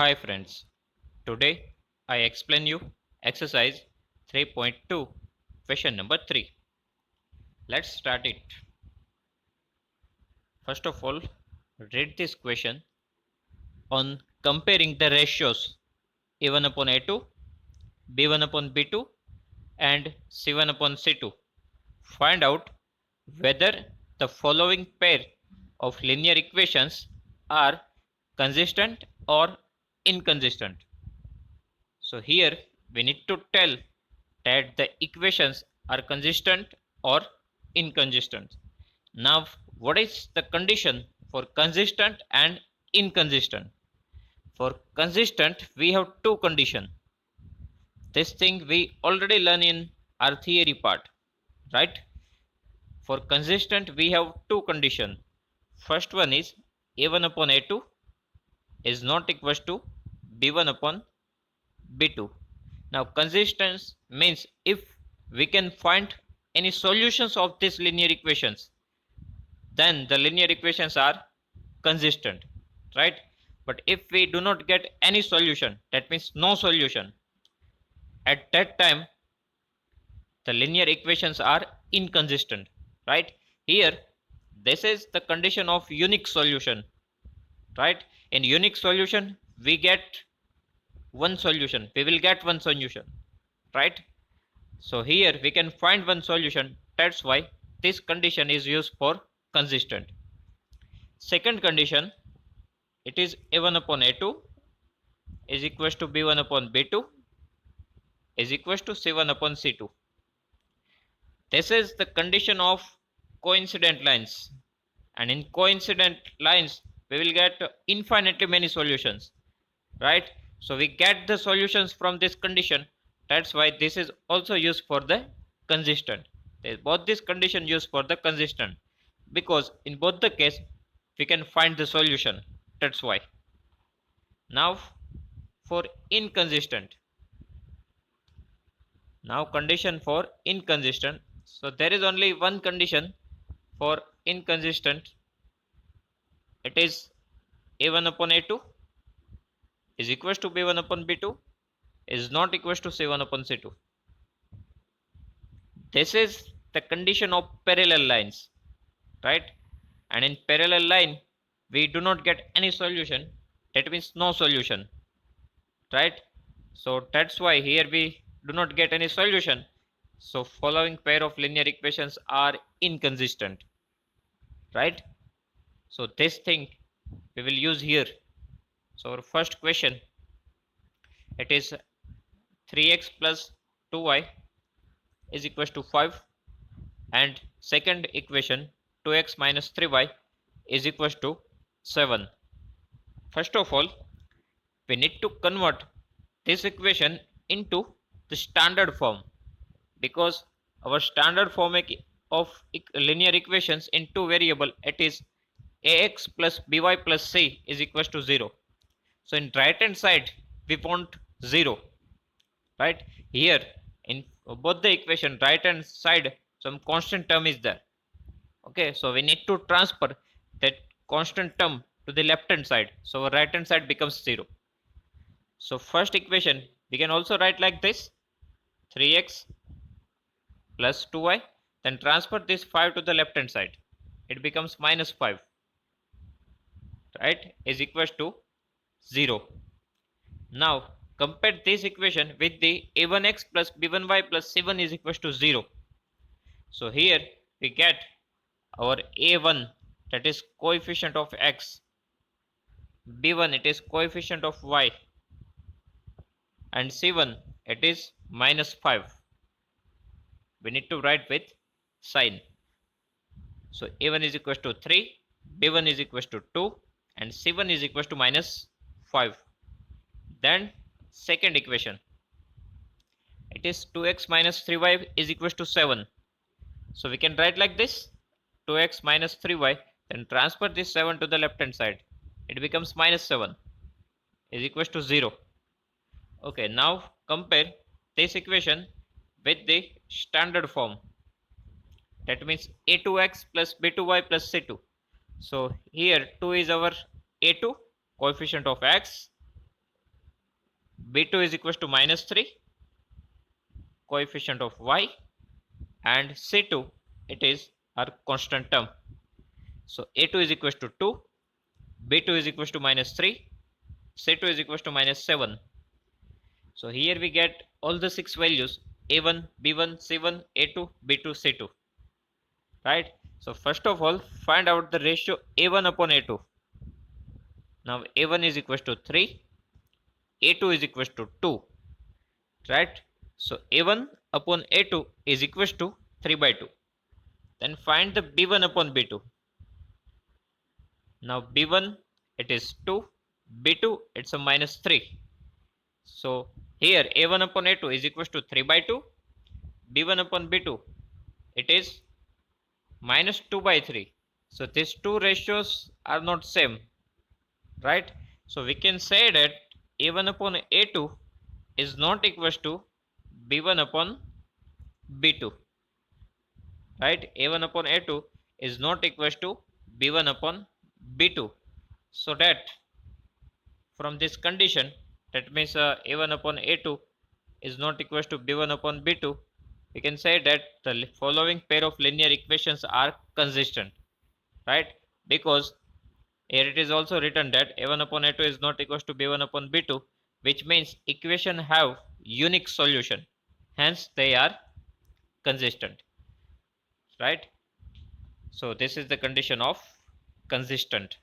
Hi friends, today I explain you exercise 3.2 question number 3. Let's start it. First of all, read this question on comparing the ratios A1 upon A2, B1 upon B2 and C1 upon C2. Find out whether the following pair of linear equations are consistent or inconsistent. So here we need to tell that the equations are consistent or inconsistent. Now what is the condition for consistent and inconsistent? For consistent we have two conditions. This thing we already learn in our theory part, right? For consistent we have two conditions. First one is A1 upon A2 is not equals to B1 upon B2. Now consistence means if we can find any solutions of these linear equations, then the linear equations are consistent, right? But if we do not get any solution, that means no solution, at that time the linear equations are inconsistent, right? Here this is the condition of unique solution, right? In unique solution we get one solution, we will get one solution, right? So here we can find one solution. That's why this condition is used for consistent. Second condition, it is A1 upon A2 is equals to B1 upon B2 is equals to C1 upon C2. This is the condition of coincident lines, and in coincident lines we will get infinitely many solutions, right? So we get the solutions from this condition. That's why this is also used for the consistent. Both this condition used for the consistent, because in both the case we can find the solution. That's why. Now for inconsistent. Now condition for inconsistent. So there is only one condition for inconsistent. It is A1 upon A2 is equals to B1 upon B2 is not equals to C1 upon C2. This is the condition of parallel lines, right? And in parallel line we do not get any solution, that means no solution, right? So that's why here we do not get any solution. So following pair of linear equations are inconsistent, right? So this thing we will use here. So our first question, it is 3x plus 2y is equals to 5, and second equation 2x minus 3y is equals to 7. First of all we need to convert this equation into the standard form, because our standard form of linear equations in two variable, it is ax plus by plus c is equals to 0. So in right hand side we want 0, right? Here in both the equation right hand side some constant term is there. Okay, so we need to transfer that constant term to the left hand side, so our right hand side becomes 0. So first equation we can also write like this, 3x plus 2y, then transfer this 5 to the left hand side, it becomes minus 5, right, is equals to 0. Now compare this equation with the a1x plus b1y plus c1 is equals to 0. So here we get our a1, that is coefficient of x, b1 it is coefficient of y, and c1 it is minus 5. We need to write with sign. So a1 is equals to 3, b1 is equals to 2, and c1 is equals to minus 5. Then second equation, it is 2x minus 3y is equals to 7. So we can write like this, 2x minus 3y, then transfer this 7 to the left hand side, it becomes minus 7 is equals to 0. Okay, now compare this equation with the standard form, that means a2x plus b2y plus c2. So here 2 is our a2 coefficient of x, b2 is equals to minus 3, coefficient of y, and c2, it is our constant term. So a2 is equals to 2, b2 is equals to minus 3, c2 is equals to minus 7. So here we get all the 6 values, a1, b1, c1, a2, b2, c2. Right? So first of all, find out the ratio a1 upon a2. Now a1 is equals to 3, a2 is equals to 2. Right? So a1 upon a2 is equals to 3 by 2. Then find the b1 upon b2. Now b1 it is 2, b2 it's a minus 3. So here a1 upon a2 is equals to 3 by 2, b1 upon b2 it is minus 2 by 3. So these two ratios are not same, right? So we can say that a1 upon a2 is not equals to b1 upon b2, right? a1 upon a2 is not equals to b1 upon b2. So that from this condition, that means a1 upon a2 is not equals to b1 upon b2, we can say that the following pair of linear equations are consistent, right? Because here it is also written that a1 upon a2 is not equals to b1 upon b2, which means equation have unique solution, hence they are consistent, right? So this is the condition of consistent.